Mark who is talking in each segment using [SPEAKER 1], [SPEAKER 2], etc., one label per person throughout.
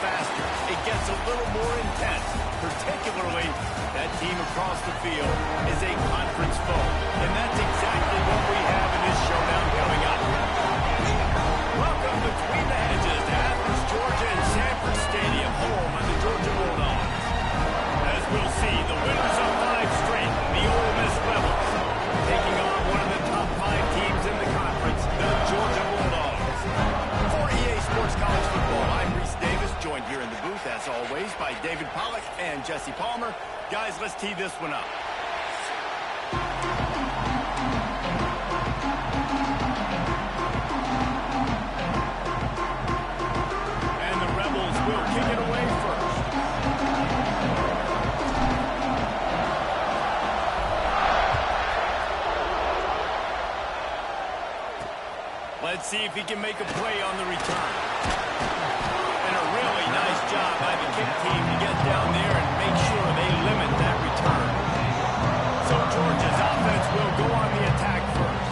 [SPEAKER 1] faster. It gets a little more intense, particularly that team across the field is a conference foe. And that's exactly what we have in this showdown coming up. Welcome between the hedges to Athens, Georgia and Sanford Stadium, home of the Georgia Bulldogs. As we'll see, the winners of 5 straight, the Ole Miss Rebels, taking on one of the top 5 teams in the conference, the Georgia Bulldogs. For EA Sports College Football, I'm Reese Davis, joined here in the booth, as always, by David Pollack and Jesse Palmer. Guys, let's tee this one up. And the Rebels will kick it away first. Let's see if he can make a play on the return. And a really nice job by the kick team to get down there and make sure they limit that return. So Georgia's offense will go on the attack first.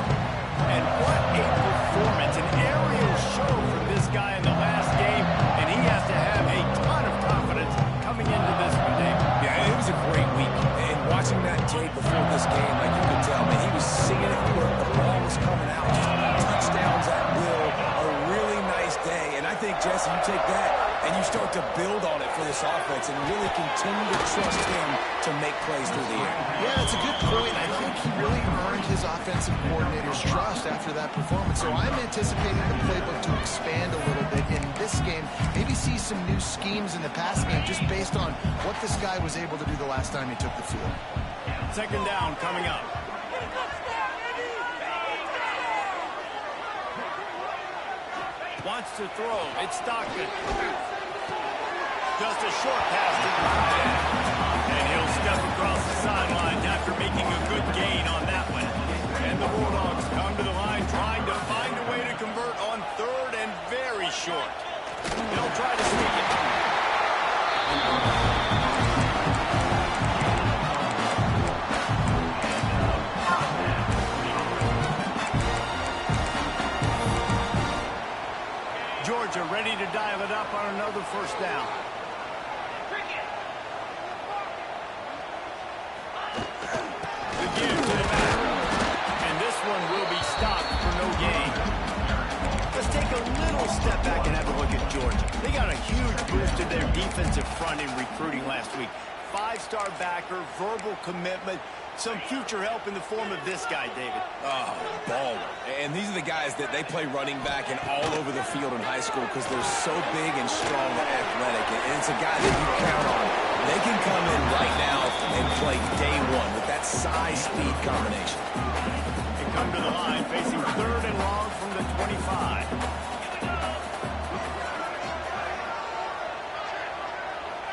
[SPEAKER 1] And what a performance, an aerial show from this guy in the last game, and he has to have a ton of confidence coming into this one, Dave.
[SPEAKER 2] Yeah, it was a great week. And watching that tape before this game, like you could tell, man, he was singing it where the ball was coming out. Touchdowns at will, a really nice day. And I think, Jesse, you take that and you start to build on it for this offense and really continue to trust him to make plays through the air.
[SPEAKER 3] Yeah, that's a good point. I think he really earned his offensive coordinator's trust after that performance. So I'm anticipating the playbook to expand a little bit in this game. Maybe see some new schemes in the passing game just based on what this guy was able to do the last time he took the field.
[SPEAKER 1] Second down coming up. Wants to throw. It's Stockton. Just a short pass to the tight end. And he'll step across the sidelines after making a good gain on that one. And the Bulldogs come to the line trying to find a way to convert on third and very short. They'll try to sneak it. Georgia ready to dial it up on another first down. Again to the back. And this one will be stopped for no gain. Let's take a little step back and have a look at Georgia. They got a huge boost to their defensive front in recruiting last week. 5-star backer, verbal commitment, some future help in the form of this guy, David.
[SPEAKER 2] Oh, baller. And these are the guys that they play running back and all over the field in high school because they're so big and strong and athletic. And it's a guy that you count on. They can come in right now and play day one with that size-speed combination.
[SPEAKER 1] They come to the line facing third and long from the 25.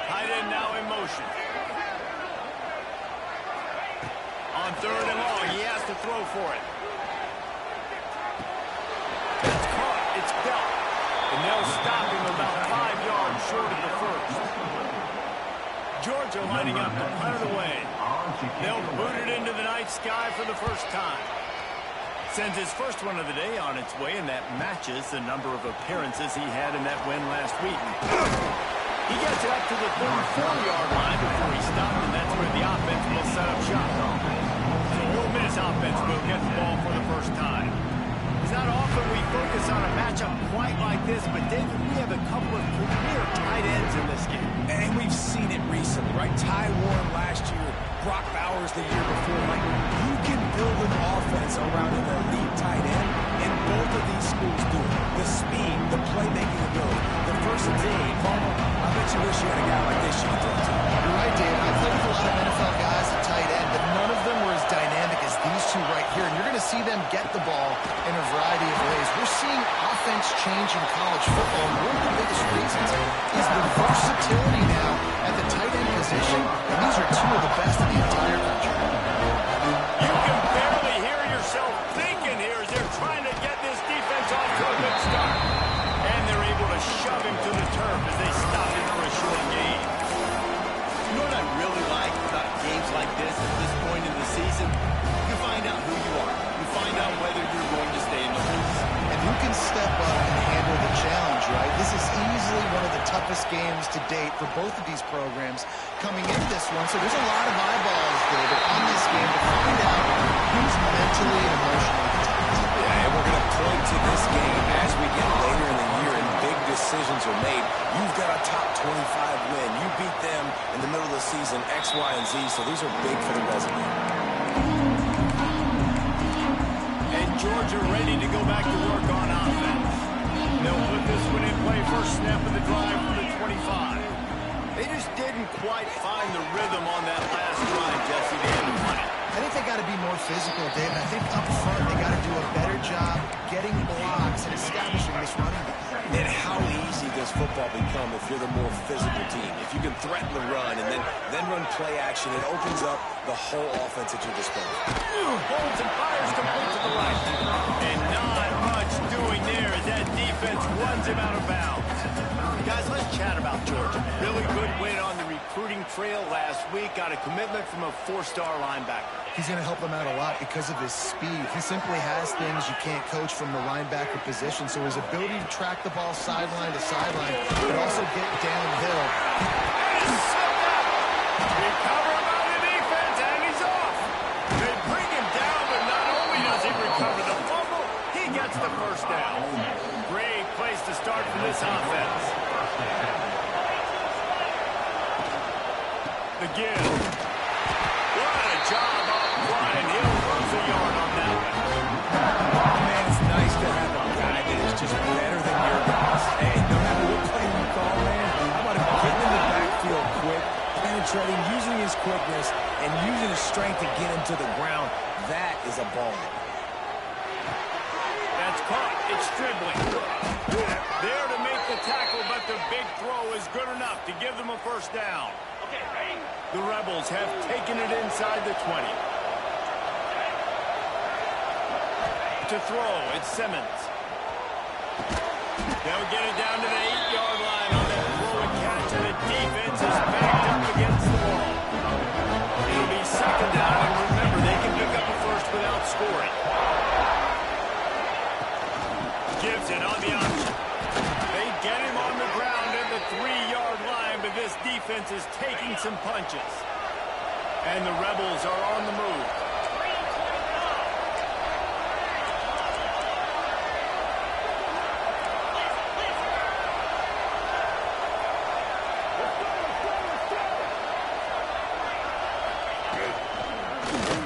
[SPEAKER 1] Tight end now in motion. On third and long, he has to throw for it. It's caught. It's Bell. And they'll stop him about 5 yards short of the first. Georgia lining up to punt it away. They'll boot it into the night sky for the first time. Sends his first one of the day on its way, and that matches the number of appearances he had in that win last week. He gets it up to the 34-yard line before he stopped, and that's where the offense will set up shop. So Ole Miss offense will get the ball for the first time. It's not often we focus on a matchup quite like this, but David, we have a couple of premier tight ends in this game.
[SPEAKER 2] And we've seen it recently, right? Ty Warren last year, Brock Bowers the year before. Like, you can build an offense around an elite tight end, and both of these schools do it. The speed, the playmaking ability, the versatility. Palmer, I bet you wish you had a guy like this you could throw to.
[SPEAKER 3] You're right, David. I played with a lot of NFL guys at tight end, but none of them were as dynamic as these two right here. And you're going to see them get the ball in a variety of ways. We're seeing offense change in college football, and one of the biggest reasons is the versatility now at the tight end position. And these are two of the best in the entire country.
[SPEAKER 1] You can barely hear yourself thinking here as they're trying to get this defense off to a good start. And they're able to shove him to the turf as they stop him for a short gain. You know what I really like about games like this at this point in the season? You find out who you are. You find out whether you're going to stay in the race.
[SPEAKER 3] And who can step up and handle the challenge, right? This is easily one of the toughest games games to date for both of these programs coming in this one. So there's a lot of eyeballs, David, on this game to find out who's mentally and emotionally intact.
[SPEAKER 2] Yeah, and we're going to point to this game as we get later in the year and big decisions are made. You've got a top 25 win. You beat them in the middle of the season, X, Y, and Z, so these are big for the resume.
[SPEAKER 1] And Georgia ready to go back to work on offense. They'll put this one in play first snap of the drive from the 25. They just didn't quite find the rhythm on that last drive, Jesse. They had to find it.
[SPEAKER 3] I think they got to be more physical, David. I think up front they got to do a better job getting blocks and establishing this running game.
[SPEAKER 2] And how easy does football become if you're the more physical team? If you can threaten the run and then run play action, it opens up the whole offense at your disposal.
[SPEAKER 1] Holds and fires complete to the right. And not much doing there as that defense runs him out of bounds. Guys, let's chat about Georgia. Really good win on the recruiting trail last week. Got a commitment from a 4-star linebacker.
[SPEAKER 3] He's going to help them out a lot because of his speed. He simply has things you can't coach from the linebacker position. So his ability to track the ball sideline to sideline, but also get downhill.
[SPEAKER 1] Recover him out of the defense, and he's off. They bring him down, but not only does he recover the fumble, he gets the first down. Great place to start for this offense. The give. What a job up front, and he'll lose a yard on that one.
[SPEAKER 2] Man, it's nice to have a guy that is just better than your guys. Hey, no matter what play you call, man, how about him getting in the backfield quick, penetrating, using his quickness, and using his strength to get him to the ground. That is a ball.
[SPEAKER 1] That's caught. It's dribbling. There to make the tackle, but the big throw is good enough to give them a first down. The Rebels have taken it inside the 20. To throw, it's Simmons. They'll get it down to the 8-yard line on that throw and catch, and the defense is backed up against the wall. It'll be second down, and remember, they can pick up a first without scoring. Gibson on the option. They get him on the ground at the 3-yard line, but this defense is taking some punches. And the Rebels are on the move.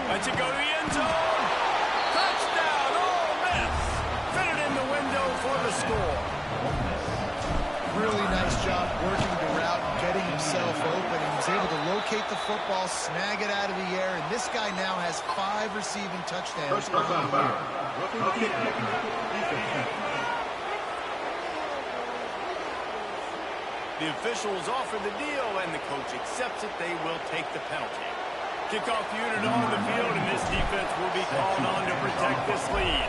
[SPEAKER 1] Lets it go to the end zone. Touchdown, Ole Miss. Fit it in the window for the score.
[SPEAKER 3] Really nice job working the route and getting himself open. He was able to locate the football, snag it out of the air, and this guy now has 5 receiving touchdowns on the year.
[SPEAKER 1] The officials offer the deal, and the coach accepts it. They will take the penalty. Kickoff unit on the field, and this defense will be called on to protect this lead.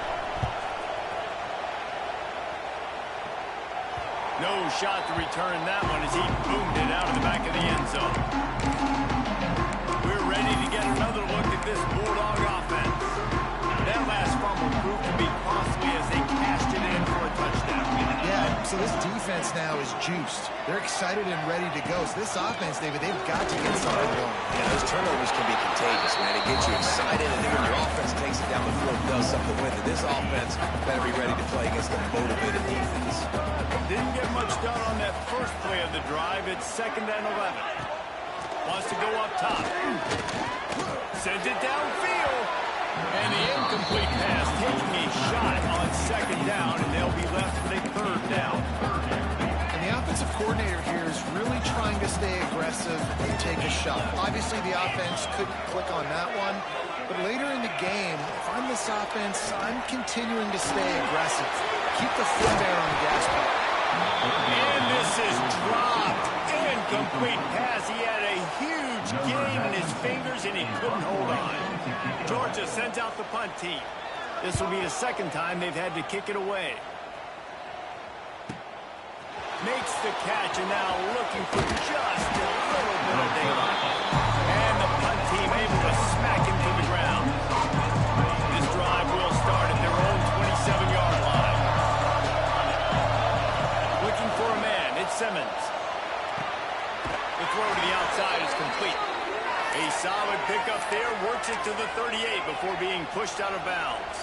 [SPEAKER 1] No shot to return that one as he boomed it out of the back of the end zone. We're ready to get another look at this Bulldog offense. That last fumble proved to be costly as they cashed it in for a touchdown.
[SPEAKER 3] Yeah, so this defense now is juiced. They're excited and ready to go. So this offense, David, they've got to get something going.
[SPEAKER 2] Yeah, those turnovers can be contagious, man. It gets you excited, and then when your offense takes it down the field and does something with it, this offense better be ready to play against a motivated defense.
[SPEAKER 1] Didn't get much done on that first play of the drive. It's 2nd and 11. Wants to go up top. Sends it downfield. And the incomplete pass taking a shot on 2nd down, and they'll be left with a 3rd down.
[SPEAKER 3] And the offensive coordinator here is really trying to stay aggressive and take a shot. Obviously, the offense couldn't click on that one. But later in the game, if I'm this offense, I'm continuing to stay aggressive. Keep the foot there on the gas pedal.
[SPEAKER 1] And this is dropped. Incomplete pass. He had a huge gain in his fingers, and he couldn't hold on. Georgia sends out the punt team. This will be the 2nd time they've had to kick it away. Makes the catch, and now looking for just a little bit of daylight. And the punt team able to smack him to the ground. This drive will start at their own 27-yard line. Looking for a man. It's Simmons. to the 38 before being pushed out of bounds.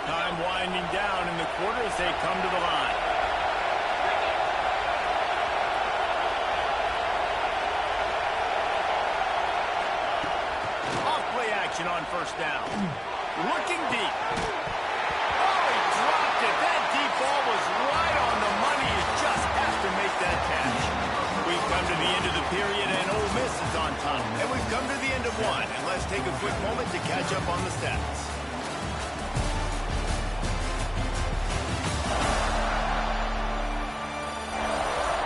[SPEAKER 1] Time winding down in the quarter as they come to the line. Off-play action on first down. Looking deep. Oh, he dropped it. That deep ball was right on the money. He just has to make that catch. We've come to the end of the period, and Ole Miss is on top. And we've come to the end of one. And let's take a quick moment to catch up on the stats.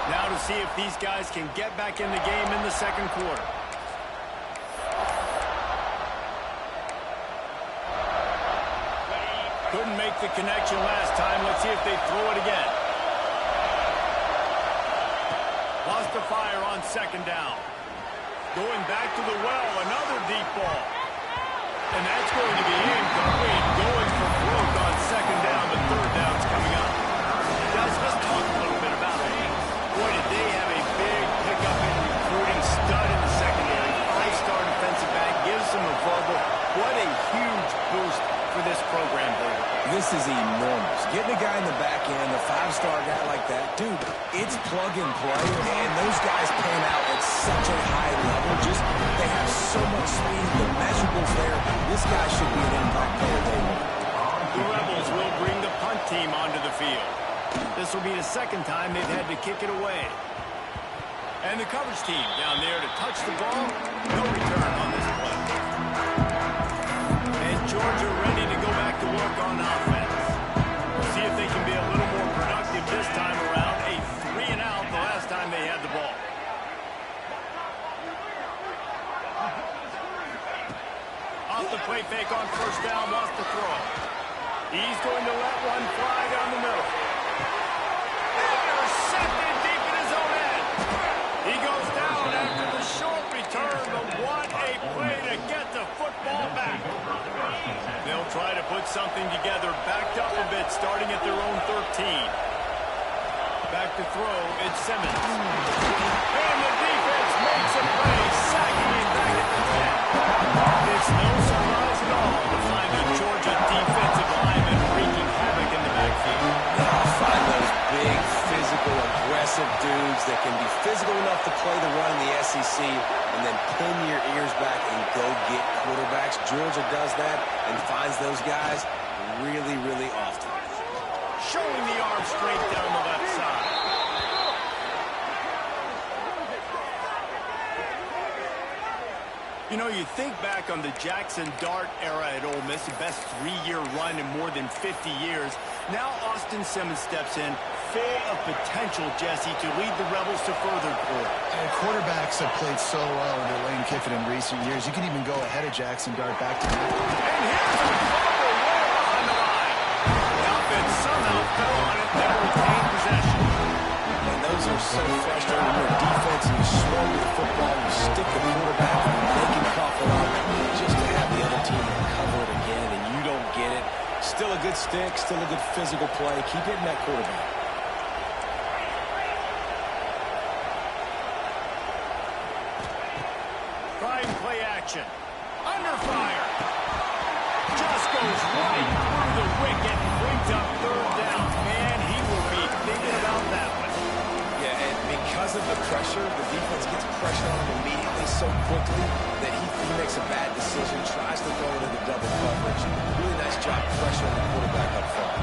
[SPEAKER 1] Now to see if these guys can get back in the game in the second quarter. Couldn't make the connection last time. Let's see if they throw it again. Lost the fire on second down. Going back to the well, another deep ball. And that's going to be incomplete. Going for broke on second down, but third down's coming up. Guys, let's talk a little bit about it. Boy, did they have a big pickup in recruiting. Stud in the secondary. Five-star defensive back. Gives them a verbal. What a huge boost for this program, David.
[SPEAKER 2] This is enormous. Getting a guy in the back end, a five-star guy like that, dude, it's plug and play, and those guys pan out at such a high level. Just, they have so much speed, the measurables there. This guy should be an impact player day one.
[SPEAKER 1] The Rebels will bring the punt team onto the field. This will be the second time they've had to kick it away. And the coverage team down there to touch the ball. No return on this play. And Georgia ready to go back to work on offense. We'll see if they can be a little more productive this time around. A 3-and-out the last time they had the ball. Off the play fake on first down, lost the throw. He's going to let one fly down the middle. Intercepted deep in his own end. He goes down after the short return, but what a play to get the football back. They'll try to put something together, backed up a bit, starting at their own 13. Back to throw, it's Simmons. And the defense makes a play, sacking him back at the 10. It's no surprise at all to find the Georgia defensive lineman wreaking havoc in the backfield.
[SPEAKER 2] Find those big, physical, aggressive dudes that can be physical enough to play the run in the SEC and then pin your ears back and go get quarterbacks. Georgia does that and finds those guys really, really often.
[SPEAKER 1] Showing the arm straight down the left side. You know, you think back on the Jackson Dart era at Ole Miss, the best 3-year run in more than 50 years. Now Austin Simmons steps in, full of potential, Jesse, to lead the Rebels to further glory.
[SPEAKER 3] And quarterbacks have played so well under Lane Kiffin in recent years. You can even go ahead of Jackson Dart back to back.
[SPEAKER 1] And here's a fumble way behind the line. The offense somehow fell on it, never retained possession.
[SPEAKER 2] And those are so frustrating. Your defense, you swung with the football, you stick the quarterback, they can cough it up, just to have the other team recover it again, and you don't get it. Still a good stick, still a good physical play. Keep hitting that quarterback.
[SPEAKER 1] Trying play action. Under fire. Just goes right through the wicket and brings up third down. Man, he will be thinking about that one.
[SPEAKER 2] Yeah, and because of the pressure, the defense gets pressure on him immediately so quickly that he makes a bad decision, tries to go into the double coverage. Really nice job pressuring the quarterback up front.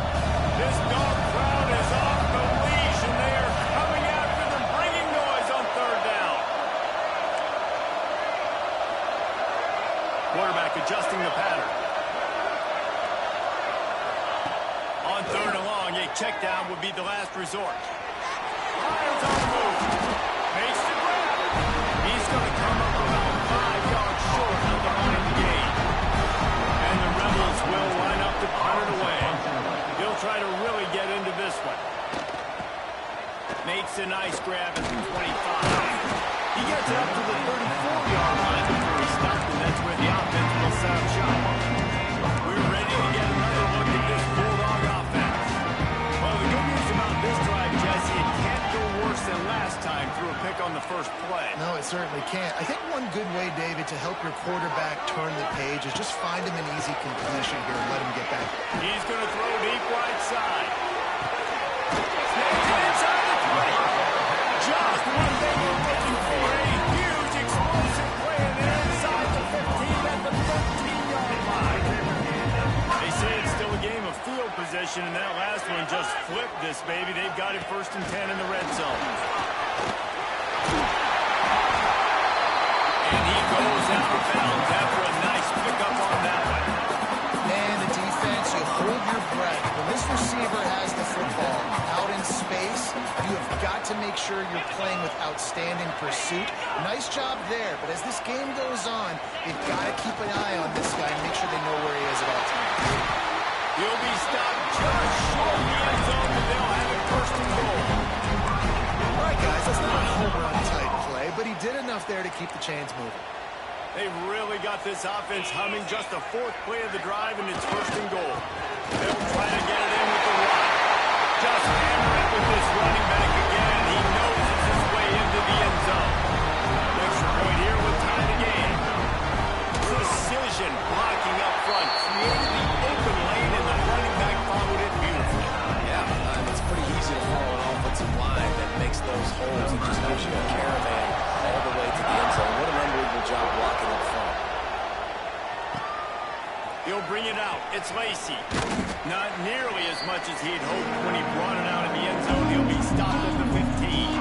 [SPEAKER 1] This dog crowd is off the leash, and they are coming after them, bringing noise on third down. Quarterback adjusting the pattern. On third and long, a check down would be the last resort. Lions on the move. Makes the grab. He's going to come up about 5 yards short of the line of the game. And the Rebels will line up to punt it away. He'll try to really get into this one. Makes a nice grab at the 25. He gets it up to the 34-yard line before he stopped, and that's where the offense will set up shop. We're ready to get another look at this Bulldog offense. Well, the good news about this drive, Jesse, it can't go worse than last time through a pick on the first play.
[SPEAKER 3] No, it certainly can't. I think one good way, David, to help your quarterback turn the page is just find him an easy completion here and let him get back.
[SPEAKER 1] He's going to throw deep right side. Snaps it inside the 20. Just what they were looking for. A huge explosive play in there inside the 15 at the 13-yard line. They say it's still a game of field possession, and that last one just flipped this baby. They've got it 1st and 10 in the red zone. And he goes out of bounds after a nice pickup on that one.
[SPEAKER 3] And the defense, you hold your breath. When this receiver has the football out in space, you have got to make sure you're playing with outstanding pursuit. Nice job there, but as this game goes on, you've got to keep an eye on this guy and make sure they know where he is at all times.
[SPEAKER 1] He'll be stopped just short of the end zone, and they'll have it 1st and goal.
[SPEAKER 3] All right, guys, that's not a home run type play, but he did enough there to keep the chains moving.
[SPEAKER 1] They've really got this offense humming. Just the 4th play of the drive, and it's 1st and goal. They'll try to get it in with the run. Just hammer it with this running back again. He noses his way into the end zone. Extra point here with time to gain. Precision blocking up front. Created the open lane, and the running back followed it beautifully.
[SPEAKER 2] Yeah, it's pretty easy to follow an offensive line that makes those holes. It just gives you a caravan all the way to the end zone. What an unbelievable job blocking up front.
[SPEAKER 1] He'll bring it out. It's Lacy. Not nearly as much as he'd hoped when he brought it out in the end zone. He'll be stopped at the 15.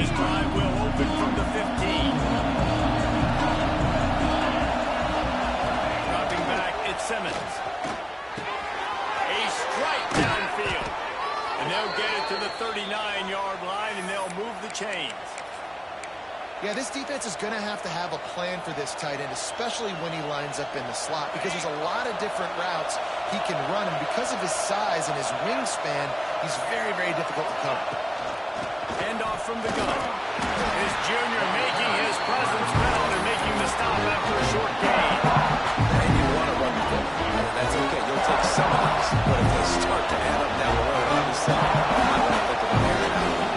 [SPEAKER 1] This drive will open from the 15. Dropping back, it's Simmons. A strike downfield. And they'll get it to the 39-yard line, and they'll move the chains.
[SPEAKER 3] Yeah, this defense is going to have a plan for this tight end, especially when he lines up in the slot, because there's a lot of different routes he can run, and because of his size and his wingspan, he's very, very difficult to cover.
[SPEAKER 1] Handoff from the gun. His junior making his presence felt and making the stop after a short gain.
[SPEAKER 2] And you want to run the ball. That's okay. You'll take some of these, but if they start to add up down the road, obviously, you might want to think about airing out.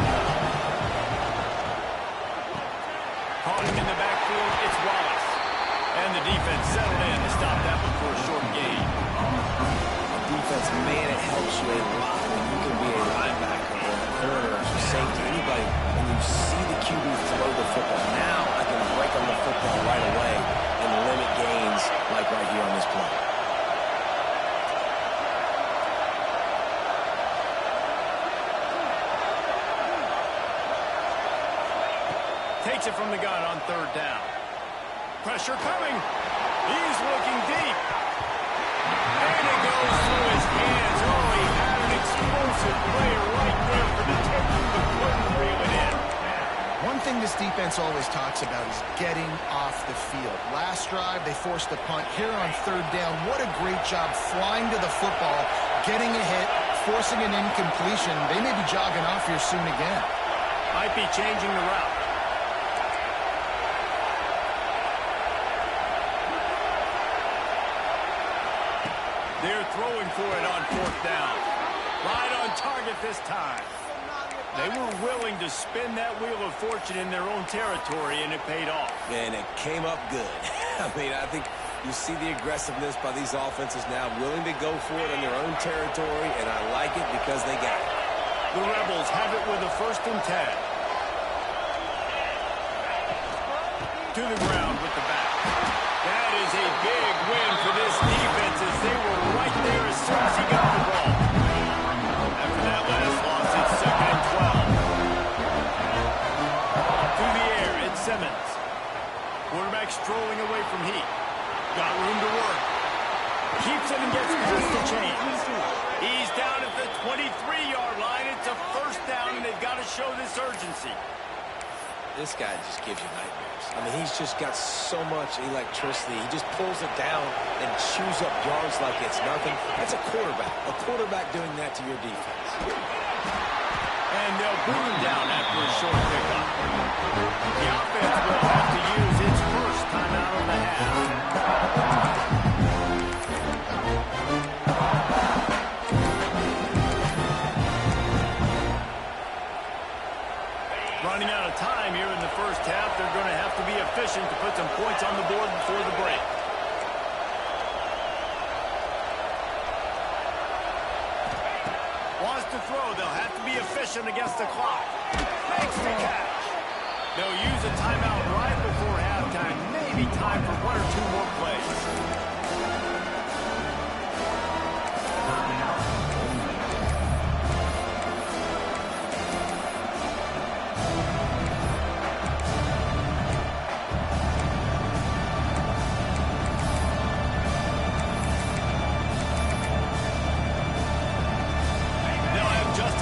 [SPEAKER 1] Caught him in the backfield, it's Wallace. And the defense settled in to stop that one for a short gain.
[SPEAKER 2] Defense, man, it helps you a lot when you can be a linebacker or a corner or a safety, anybody, when you see the QB throw the football. Now I can break on the football right away and limit gains like right here on this play.
[SPEAKER 1] Takes it from the gun on 3rd down. Pressure coming. He's looking deep. And it goes through his hands. Oh, he had an explosive player right there for the taking, but couldn't reel it in.
[SPEAKER 3] One thing this defense always talks about is getting off the field. Last drive, they forced a punt. Here on 3rd down, what a great job flying to the football, getting a hit, forcing an incompletion. They may be jogging off here soon again.
[SPEAKER 1] Might be changing the route. They're throwing for it on 4th down. Right on target this time. They were willing to spin that wheel of fortune in their own territory, and it paid off.
[SPEAKER 2] And it came up good. I mean, I think you see the aggressiveness by these offenses now, willing to go for it in their own territory, and I like it because they got it.
[SPEAKER 1] The Rebels have it with a 1st and 10. To the ground with the back. That is a big win for this defense as they were right there as soon as he got the ball. After that last loss, it's 2nd and 12. Through the air, it's Simmons. Quarterback strolling away from Heat. Got room to work. Keeps it and gets past the chains. He's down at the 23-yard line. It's a 1st down, and they've got to show this urgency.
[SPEAKER 2] This guy just gives you nightmares. I mean, he's just got so much electricity. He just pulls it down and chews up yards like it's nothing. That's a quarterback. A quarterback doing that to your defense.
[SPEAKER 1] And they'll bring him down after a short pickup. The offense will have to use its 1st timeout of the half. Running out of time here Wants to throw. They'll have to be efficient against the clock. Makes the catch. They'll use a timeout right before halftime. Maybe time for one or two more plays.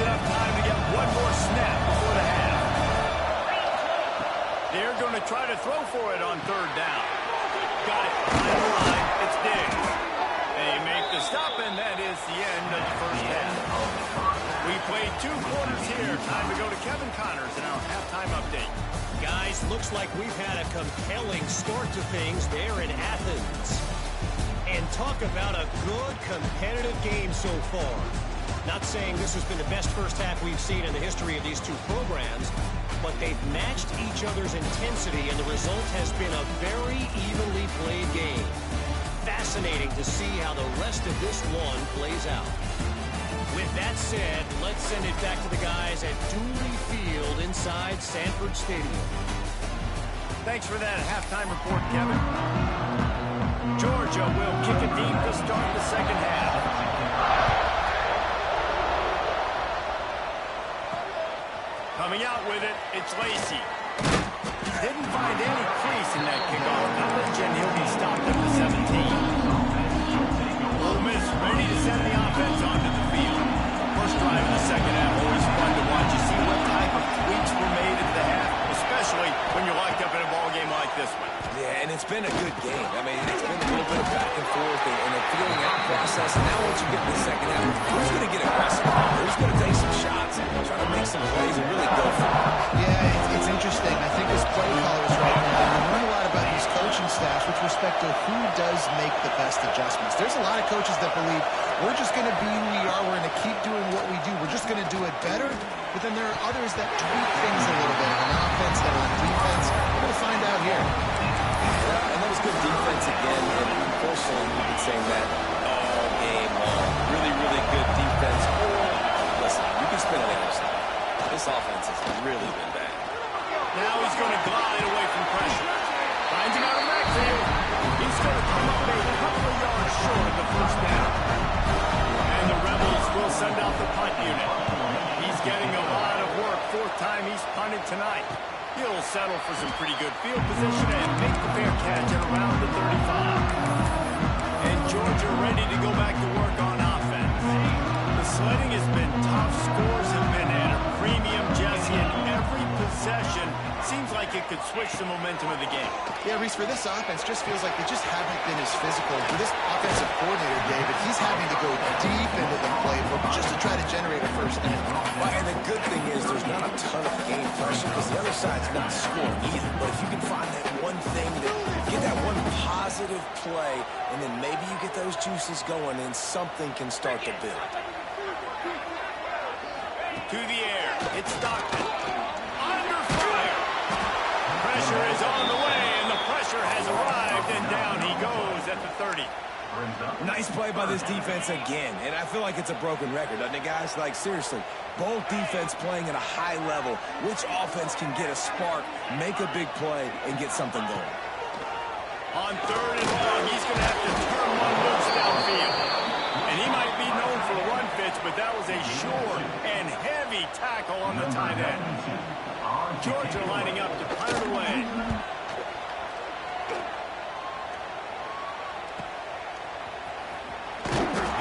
[SPEAKER 1] Enough time to get one more snap before the half. They're going to try to throw for it on third down. Got it behind the line. It's Diggs. They make the stop, and that is the end of the first half. We played 2 quarters here. Time to go to Kevin Connors in our halftime update.
[SPEAKER 4] Guys, looks like we've had a compelling start to things there in Athens. And talk about a good competitive game so far. Not saying this has been the best first half we've seen in the history of these two programs, but they've matched each other's intensity, and the result has been a very evenly played game. Fascinating to see how the rest of this one plays out. With that said, let's send it back to the guys at Dooley Field inside Sanford Stadium.
[SPEAKER 1] Thanks for that halftime report, Kevin. Georgia will kick it deep to start the second half. Coming out with it, it's Lacey. Didn't find any crease in that kickoff coverage, and he'll be stopped at the 17. Ole Miss ready to send the offense onto the field. First drive in the second half, always fun to watch. You see what type of tweaks were made at the half, especially when you're locked up in a ball game like this one.
[SPEAKER 2] Yeah, and it's been a good game. I mean, it's been a little bit of back and forth and a feeling out process. And now once you get to the second half, who's going to get aggressive? Who's going to take some shots and try to make some plays and really go for it?
[SPEAKER 3] Yeah, it's interesting. I think as play callers right now, we learn a lot about these coaching staffs with respect to who does make the best adjustments. There's a lot of coaches that believe we're just going to be who we are. We're going to keep doing what we do. We're just going to do it better. But then there are others that tweak things a little bit on offense, that on defense. We're going to find out here.
[SPEAKER 2] And that was good defense again. And unfortunately, we've been saying that all game long. Really, really good defense. Listen, you can spin on the other side. This offense has really been bad.
[SPEAKER 1] Now he's going to glide away from pressure. Finds him out of backfield. He's going to come up a couple of yards short of the first down. And the Rebels will send out the punt unit. He's getting a lot of work. 4th time he's punted tonight. He'll settle for some pretty good field position and make the fair catch at around the 35. And Georgia ready to go back to work on offense. The sledding has been tough. Scores have been at a premium, Jesse, and every possession seems like it could switch the momentum of the game.
[SPEAKER 3] Yeah, Reese, for this offense, just feels like they just haven't been as physical. For this offensive coordinator, David, he's having to go deep into the playbook just to try to generate a first down.
[SPEAKER 2] Well, and the good thing is there's not a ton of game pressure because the other side's not scoring either. But if you can find that one thing, get that one positive play, and then maybe you get those juices going and something can start to build.
[SPEAKER 1] To the air, it's Stockton. Under fire. Pressure is on the way, and the pressure has arrived, and down he goes at the 30.
[SPEAKER 2] Nice play by this defense again, and I feel like it's a broken record, doesn't it, guys? Like, seriously, both defense playing at a high level. Which offense can get a spark, make a big play, and get something going?
[SPEAKER 1] On 3rd and long, he's going to have to turn one loose downfield. And he might be known for run fits, but that was a short and heavy tackle on the tight end. Georgia lining up to punt it away.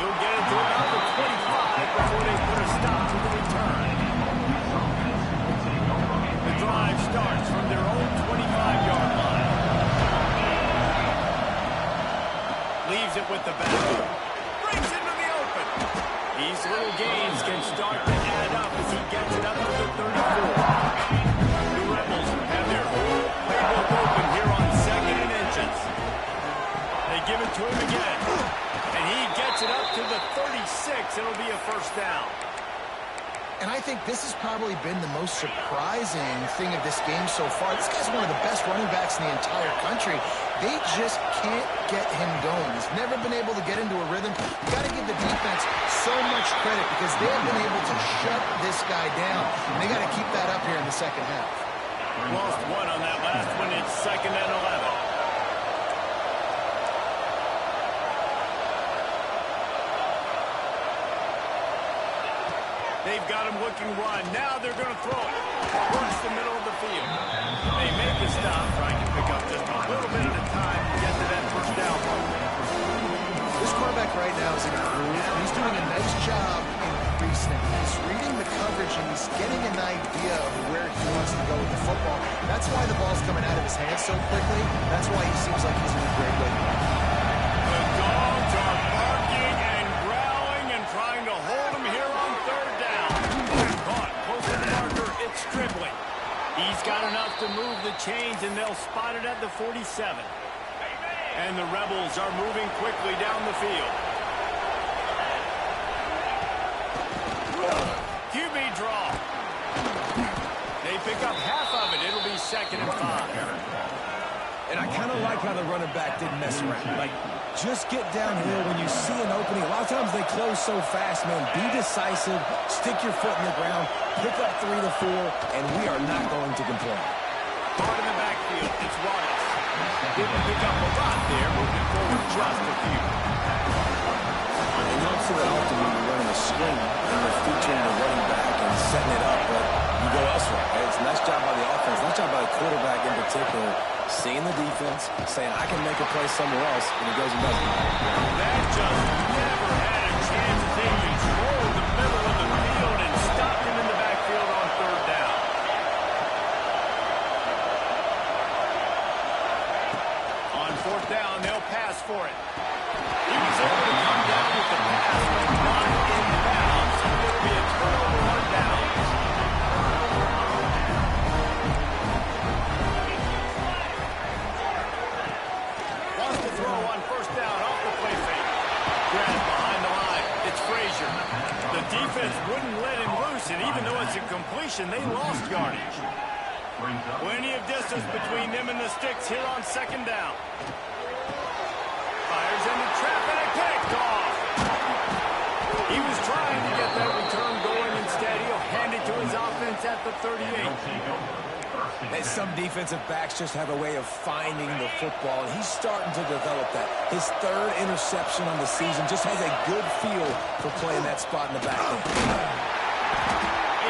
[SPEAKER 1] He'll get it to about the 25 before they put a stop to the return. The drive starts from their own 25-yard line. Leaves it with the back. Brings into the open. These little gains can start to add up as he gets it up to the 34. The Rebels have their whole playbook open here on 2nd and inches. They give it to him again. And he gets it up to the 36. It'll be a first down.
[SPEAKER 3] And I think this has probably been the most surprising thing of this game so far. This guy's one of the best running backs in the entire country. They just can't get him going. He's never been able to get into a rhythm. You got to give the defense so much credit because they have been able to shut this guy down. And they got to keep that up here in the second half.
[SPEAKER 1] Lost one on that last one. It's 2nd and 11. They've got him looking run. Now they're going to throw it across the middle of the field. They make the stop, trying to pick up just a little bit at a time to get to that first down.
[SPEAKER 3] This quarterback right now is in a groove. He's doing a nice job increasing it. He's reading the coverage, and he's getting an idea of where he wants to go with the football. That's why the ball's coming out of his hands so quickly. That's why he seems like he's in a great way.
[SPEAKER 1] The dogs are barking and growling and trying to hold him here on 3rd down. Caught close to the marker. It's Stribling. He's got enough to move the chains, and they'll spot it at the 47. And the Rebels are moving quickly down the field. QB draw. They pick up half of it. It'll be 2nd and 5.
[SPEAKER 2] And I kind of like how the running back didn't mess around. Like, just get downhill when you see an opening. A lot of times they close so fast, man. Be decisive, stick your foot in the ground, pick up 3 to 4, and we are not going to complain.
[SPEAKER 1] Caught in the backfield. It's Wallace. Didn't pick up a lot there, moving forward just a few.
[SPEAKER 2] And you don't see that often when you're running a screen and you're featuring the running back and setting it up, but you go elsewhere. Hey, it's a nice job by the offense, nice job by the quarterback in particular, seeing the defense, saying, I can make a play somewhere else, and he goes and does it.
[SPEAKER 1] That just never had a chance. They controlled the middle of the field and stopped him in the backfield on 3rd down. On 4th down, they'll pass for it. He was able to come down with the pass, but not in bounds. So it'll be a turnover on downs. Wants to throw on 1st down off the play fake. Grab behind the line. It's Frazier. The defense wouldn't let him loose, and even though it's a completion, they lost yardage. Plenty of distance between them and the sticks here on 2nd down. Fires into trap and it picked off. He was trying to get that return going. Instead, he'll hand it to his offense at the 38.
[SPEAKER 2] And some defensive backs just have a way of finding the football, and he's starting to develop that. His 3rd interception on the season, just has a good feel for playing that spot in the back end.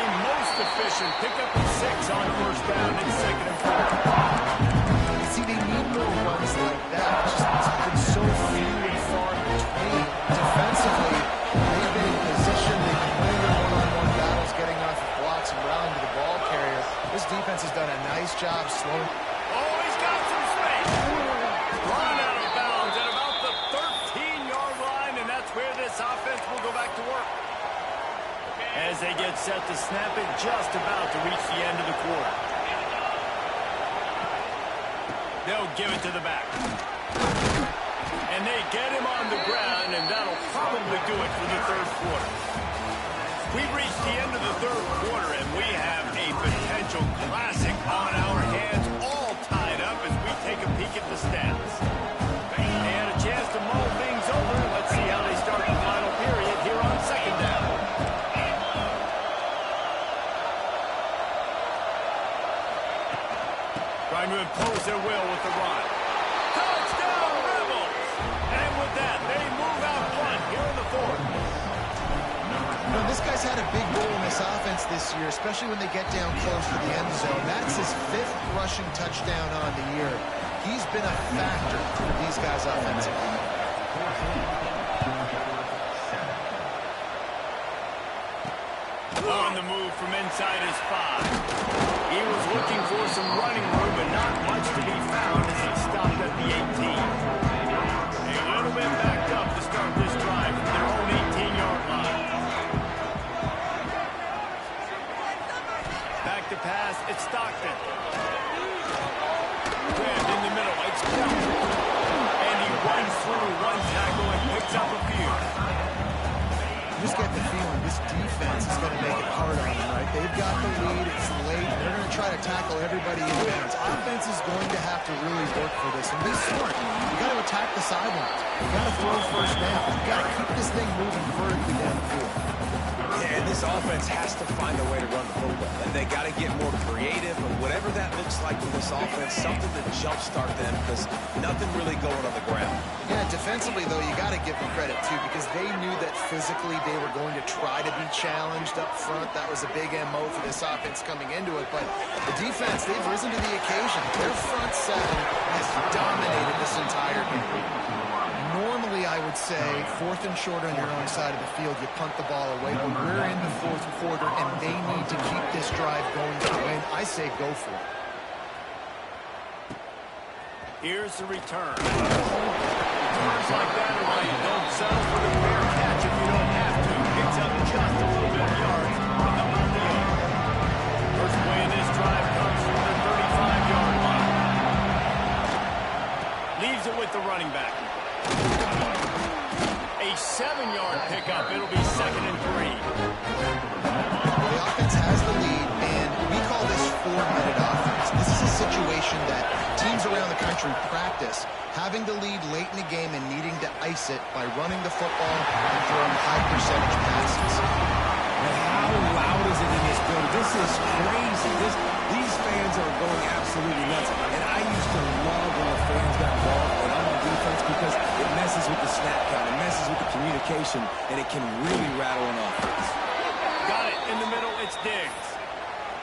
[SPEAKER 1] A most efficient pickup of 6 on 1st down and 2nd and 4.
[SPEAKER 3] See, they need more runs like that. It's been so few and far between. Defensively, they've been in position. They've been winning their one-on-one battles, getting off of blocks and rallying to the ball carrier. This defense has done a nice job slowing.
[SPEAKER 1] Oh, he's got some space. Run out of bounds at about the 13-yard line, and that's where this offense will go back to work. As they get set to snap it, just about to reach the end of the quarter. They'll give it to the back. And they get him on the ground, and that'll probably do it for the 3rd quarter. We've reached the end of the 3rd quarter, and we have a potential classic on our hands, all tied up as we take a peek at the stats. They had a chance to mull things over. Let's see how they start the final period here on 2nd down. Trying to impose their will with the run. Touchdown, Rebels! And with that, they move out front here in the 4th.
[SPEAKER 3] You know, this guy's had a big role in this offense this year, especially when they get down close to the end zone. That's his 5th rushing touchdown on the year. He's been a factor for these guys offensively.
[SPEAKER 1] On the move from inside his 5. He was looking for some running room, but not much to be found as he stopped at the 18. A little bit backed up to start this drive from their own 18-yard line. Back to pass, it's Stockton. Grabbed in the middle, it's Kelly. And he runs through one tackle and picks up a few.
[SPEAKER 3] You just get the feeling this defense is going to make it hard on try to tackle everybody in bounds. Offense is going to have to really work for this and be smart. You got to attack the sidelines. You got to throw first down. You got to keep this thing moving vertically down the field.
[SPEAKER 2] Yeah, and this offense has to find a way to run the football, and they got to get more creative, and whatever that looks like with this offense, something to jumpstart them, because nothing really going on the ground.
[SPEAKER 3] Yeah, defensively, though, you got to give them credit, too, because they knew that physically they were going to try to be challenged up front. That was a big MO for this offense coming into it, but the defense, they've risen to the occasion. Their front seven has dominated this entire game. Normally, I would say, 4th and short on your own side of the field, you punt the ball away, but we're in the 4th quarter, and they need to keep this drive going to win. I say go for it.
[SPEAKER 1] Here's the return. Returns like that are why you don't settle for the fair catch if you don't have to. Picks up just a little bit of yards from the mouth of the oak. First play in this drive comes from the 35-yard line. Leaves it with the running back. A 7-yard pickup. It'll be 2nd and 3.
[SPEAKER 3] The offense has the lead, and we call this four-headed offense. This is a situation that teams around the country practice, having the lead late in the game and needing to ice it by running the football and throwing high-percentage passes.
[SPEAKER 2] And how loud is it in this building? This is crazy. These fans are going absolutely nuts. And I used to love when the fans got involved and I'm on defense because it messes with the snap count, it messes with the communication, and it can really rattle an offense.
[SPEAKER 1] Got it in the middle. It's Diggs.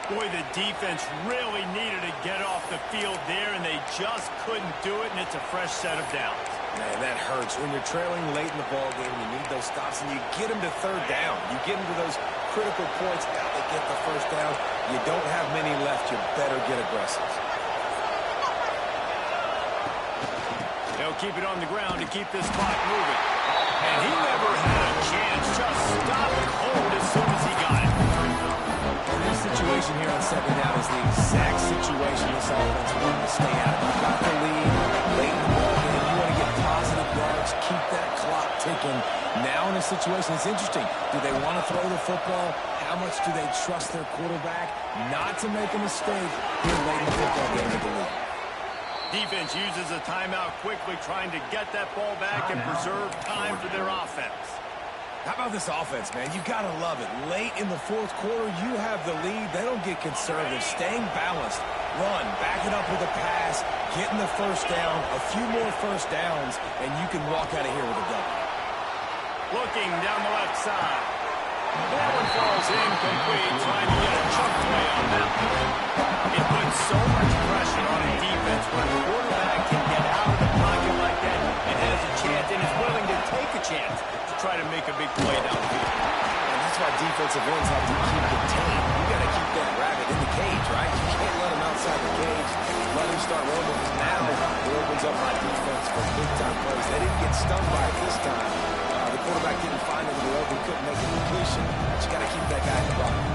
[SPEAKER 1] Boy, the defense really needed to get off the field there, and they just couldn't do it, and it's a fresh set of downs.
[SPEAKER 2] Man, that hurts. When you're trailing late in the ball game, you need those stops, and you get them to 3rd down. You get them to those critical points, got to get the 1st down. You don't have many left. You better get aggressive.
[SPEAKER 1] They'll keep it on the ground to keep this clock moving. And he never had a chance. Just stopped cold as soon as he got it.
[SPEAKER 2] And this situation here on 2nd down is the exact situation this offense wanted to stay out of. You got the lead late in the ball game. You want to get positive yards, keep that clock ticking. Now in a situation, it's interesting. Do they want to throw the football? How much do they trust their quarterback not to make a mistake here late in the football game with the lead?
[SPEAKER 1] Defense uses a timeout quickly, trying to get that ball back and preserve time for their offense.
[SPEAKER 2] How about this offense, man? You got to love it. Late in the 4th quarter, you have the lead. They don't get conservative. Staying balanced. Run. Back it up with a pass. Getting the 1st down. A few more 1st downs, and you can walk out of here with a W.
[SPEAKER 1] Looking down the left side. That one falls incomplete, trying to get a chunk play on that one. It puts so much pressure on a defense when a quarterback can get out of the pocket like that and has a chance and is willing to take a chance to try to make a big play downfield.
[SPEAKER 2] And that's why defensive ends have to keep contained. You got to keep that rabbit in the cage, right? You can't let him outside the cage. Let him start rolling. Now it opens up my defense for big-time plays. They didn't get stung by it this time. The quarterback didn't find him in the open, couldn't make a completion. But you got to keep that guy in the pocket.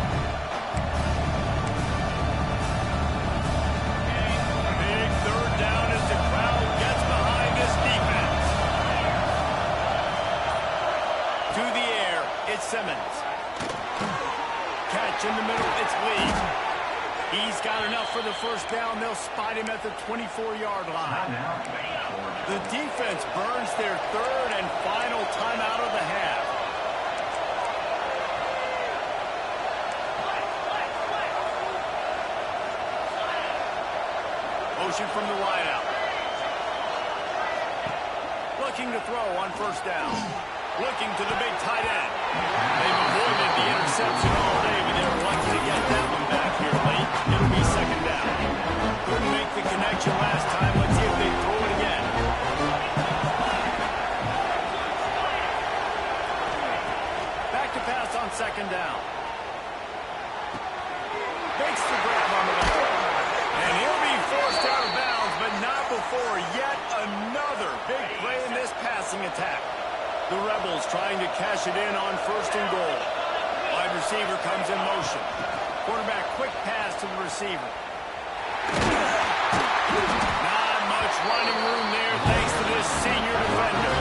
[SPEAKER 1] Big 3rd down as the crowd gets behind this defense. To the air, it's Simmons. Catch in the middle, it's Lee. He's got enough for the 1st down. They'll spot him at the 24-yard line. The defense burns their 3rd and final timeout of the half. Motion from the wideout. Looking to throw on 1st down. Looking to the big tight end. They've avoided the interception all day, but they're lucky to get that one back here late. It'll be 2nd down. Couldn't make the connection last time. Let's see if they throw it again. Back to pass on 2nd down. Makes the grab on the left. And he'll be forced out of bounds, but not before yet another big play in this passing attack. The Rebels trying to cash it in on 1st and goal. Wide receiver comes in motion. Quarterback quick pass to the receiver. Not much running room there thanks to this senior defender.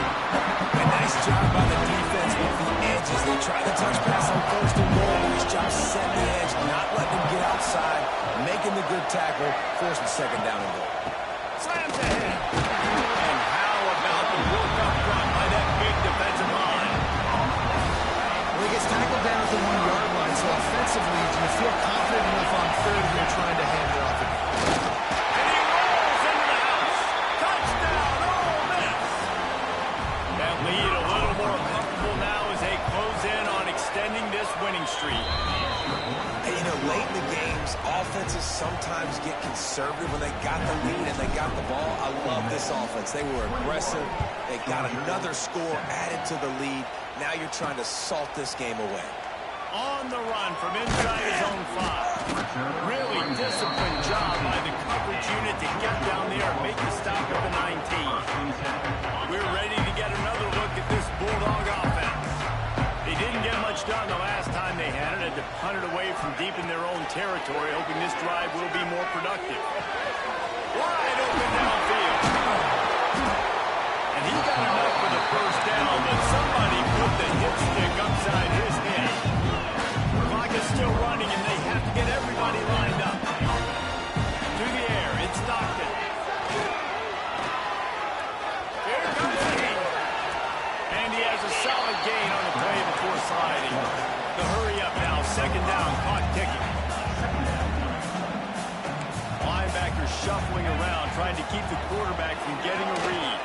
[SPEAKER 2] A nice job by the defense with the edges. They try the touch pass on 1st and goal. Nice job setting the edge, not letting him get outside, make making the good tackle, forcing second down and goal.
[SPEAKER 1] Slams ahead. And how about the work up front by that big defensive line?
[SPEAKER 3] Well, he gets tackled down at the 1-yard line, so offensively, do you feel confident enough on third when you're trying to hand it off again?
[SPEAKER 1] And he rolls into the house. Touchdown, Ole Miss. That lead a little more comfortable now as they close in on extending this winning streak.
[SPEAKER 2] Hey, you know, late in the games, offenses sometimes get conservative when they got the lead and they got the ball. I love this offense. They were aggressive. They got another score added to the lead. Now you're trying to salt this game away.
[SPEAKER 1] On the run from inside his own 5. Really disciplined job by the coverage unit to get down there and make the stop at the 19. We're ready to get another look at this Bulldog offense. They didn't get much done the last time they had it. Had to punt it away from deep in their own territory, hoping this drive will be more productive. Wide open downfield. And he got enough for the first down, but somebody put the hip stick upside his head. The clock is still running, and they have to get everybody lined up. Through the air, it's Stockton. Here comes he. And he has a solid gain on the play before sliding. The hurry up now, second down, clock ticking. Linebacker shuffling around, trying to keep the quarterback from getting a read.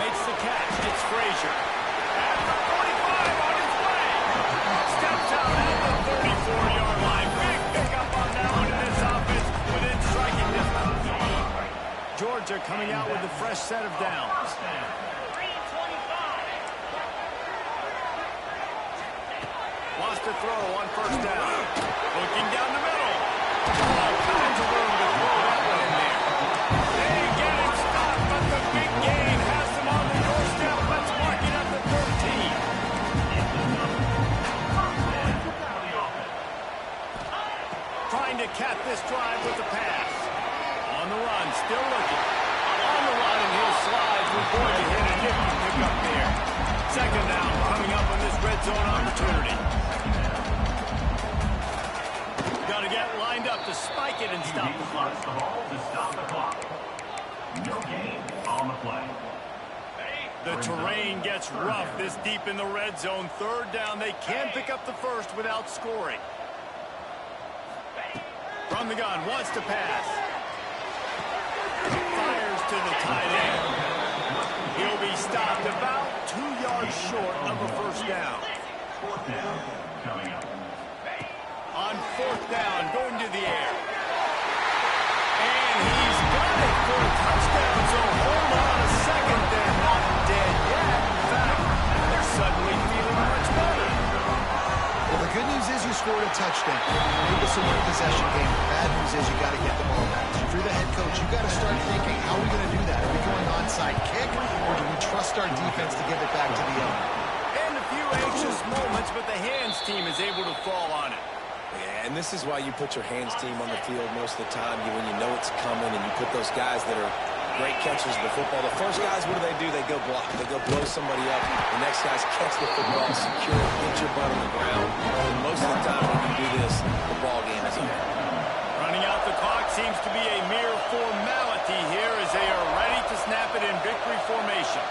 [SPEAKER 1] Makes the catch, it's Frazier. At the 45 on his way. Steps out at the 34-yard line. Big pickup on that one in this offense within striking distance. Georgia coming out with a fresh set of downs. Wants to throw on first down. Looking down the middle. All kinds of room to throw that one in there. They get him stopped, but the big gain has them on the doorstep. Let's mark it at the 13. Trying to cap this drive with the pass. On the run, still looking. On the run, and he'll slide. We're going to hit a nifty pick up there. Second down coming up on this red zone opportunity. Got to get lined up to spike it and stop the clock.
[SPEAKER 5] The ball to stop the clock. No gain on the play.
[SPEAKER 1] The terrain gets rough this deep in the red zone. Third down, they can pick up the first without scoring. From the gun, wants to pass. Fires to the tight end. He'll be stopped about 2 yards short of a first down.
[SPEAKER 5] Fourth down coming up.
[SPEAKER 1] On fourth down, going to the air. And he's got it for a touchdown, so hold on a second. They're not dead yet. In fact, they're suddenly feeling much better.
[SPEAKER 3] Well, the good news is you scored a touchdown. Maybe it's a one-possession game. The bad news is you got to get the ball back. If you're the head coach, you got to start thinking, how are we going to do that? Are we going onside kick, or do we trust our defense to give it back to the owner?
[SPEAKER 1] And a few anxious moments, but the hands team is able to fall on it.
[SPEAKER 2] Yeah, and this is why you put your hands team on the field most of the time. When you know it's coming and you put those guys that are great catchers of the football. The first guys, what do? They go block. They go blow somebody up. The next guys catch the football, secure it, get your butt on the ground. And most of the time when you do this, the ball game is over.
[SPEAKER 1] Running out the clock seems to be a mere formality here as they are ready to snap it in victory formation.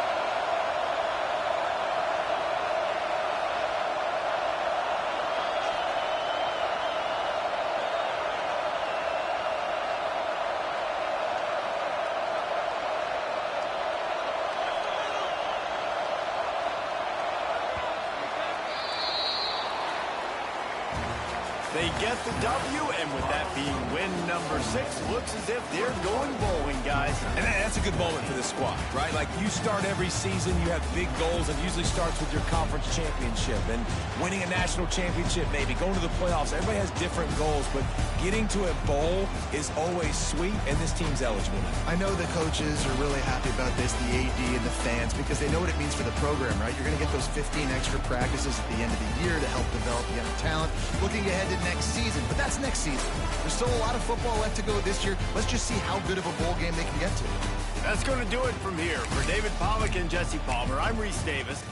[SPEAKER 1] They get the W, and with that being win number 6, looks as if they're going bowling, guys.
[SPEAKER 2] And that's a good moment for this squad, right? Like, you start every season, you have big goals, and usually starts with your conference championship and winning a national championship, maybe going to the playoffs. Everybody has different goals, but getting to a bowl is always sweet, and this team's eligible.
[SPEAKER 3] I know the coaches are really happy about this, the AD and the fans, because they know what it means for the program, right? You're going to get those 15 extra practices at the end of the year to help develop young talent. Looking ahead to next season, but that's next season. There's still a lot of football left to go this year. Let's just see how good of a bowl game they can get to.
[SPEAKER 1] That's going to do it from here. For David Pollack and Jesse Palmer, I'm Reese Davis.